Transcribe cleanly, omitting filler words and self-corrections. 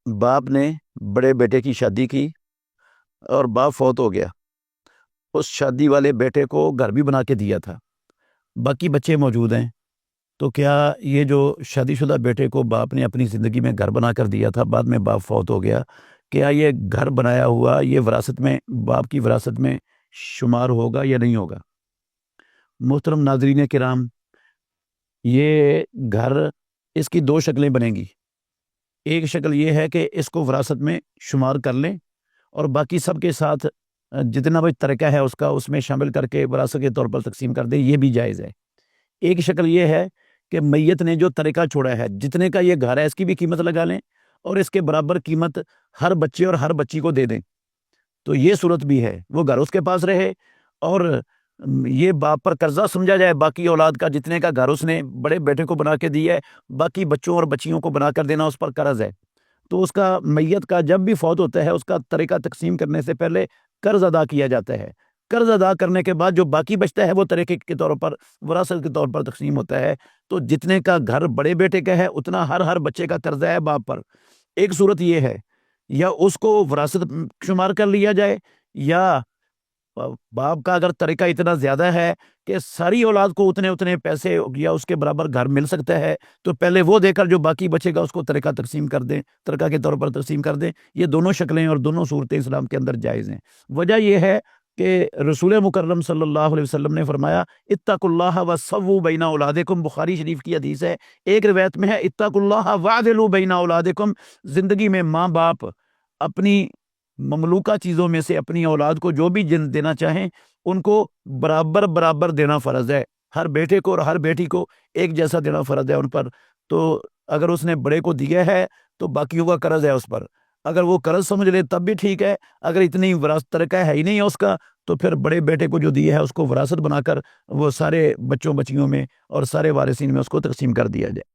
باپ نے بڑے بیٹے کی شادی کی اور باپ فوت ہو گیا۔ اس شادی والے بیٹے کو گھر بھی بنا کے دیا تھا، باقی بچے موجود ہیں، تو کیا یہ جو شادی شدہ بیٹے کو باپ نے اپنی زندگی میں گھر بنا کر دیا تھا، بعد میں باپ فوت ہو گیا، کیا یہ گھر بنایا ہوا یہ وراثت میں، باپ کی وراثت میں شمار ہوگا یا نہیں ہوگا؟ محترم ناظرین کرام، یہ گھر، اس کی دو شکلیں بنیں گی۔ ایک شکل یہ ہے کہ اس کو وراثت میں شمار کر لیں اور باقی سب کے ساتھ جتنا بھی ترکہ ہے اس کا اس میں شامل کر کے وراثت کے طور پر تقسیم کر دیں، یہ بھی جائز ہے۔ ایک شکل یہ ہے کہ میت نے جو ترکہ چھوڑا ہے، جتنے کا یہ گھر ہے، اس کی بھی قیمت لگا لیں اور اس کے برابر قیمت ہر بچے اور ہر بچی کو دے دیں، تو یہ صورت بھی ہے، وہ گھر اس کے پاس رہے اور یہ باپ پر قرضہ سمجھا جائے باقی اولاد کا، جتنے کا گھر اس نے بڑے بیٹے کو بنا کے دیا ہے، باقی بچوں اور بچیوں کو بنا کر دینا اس پر قرض ہے۔ تو اس کا میت کا جب بھی فوت ہوتا ہے، اس کا ترکہ تقسیم کرنے سے پہلے قرض ادا کیا جاتا ہے۔ قرض ادا کرنے کے بعد جو باقی بچتا ہے وہ ترکے کے طور پر، وراثت کے طور پر تقسیم ہوتا ہے۔ تو جتنے کا گھر بڑے بیٹے کا ہے اتنا ہر بچے کا قرضہ ہے باپ پر۔ ایک صورت یہ ہے، یا اس کو وراثت شمار کر لیا جائے، یا باپ کا اگر ترکہ اتنا زیادہ ہے کہ ساری اولاد کو اتنے پیسے یا اس کے برابر گھر مل سکتا ہے، تو پہلے وہ دے کر جو باقی بچے گا اس کو ترکہ تقسیم کر دیں، ترکہ کے طور پر تقسیم کر دیں۔ یہ دونوں شکلیں اور دونوں صورتیں اسلام کے اندر جائز ہیں۔ وجہ یہ ہے کہ رسول مکرم صلی اللہ علیہ وسلم نے فرمایا اتقوا اللہ وسووا بین اولادکم، بخاری شریف کی حدیث ہے۔ ایک روایت میں ہے اتقوا اللہ وعدلوا بین اولادکم، زندگی میں ماں باپ اپنی مملوکہ چیزوں میں سے اپنی اولاد کو جو بھی جن دینا چاہیں ان کو برابر دینا فرض ہے، ہر بیٹے کو اور ہر بیٹی کو ایک جیسا دینا فرض ہے ان پر۔ تو اگر اس نے بڑے کو دیا ہے تو باقیوں کا قرض ہے اس پر، اگر وہ قرض سمجھ لے تب بھی ٹھیک ہے، اگر اتنی وراثت ترکہ ہے ہی نہیں ہے اس کا، تو پھر بڑے بیٹے کو جو دیا ہے اس کو وراثت بنا کر وہ سارے بچوں بچیوں میں اور سارے وارثین میں اس کو تقسیم کر دیا جائے۔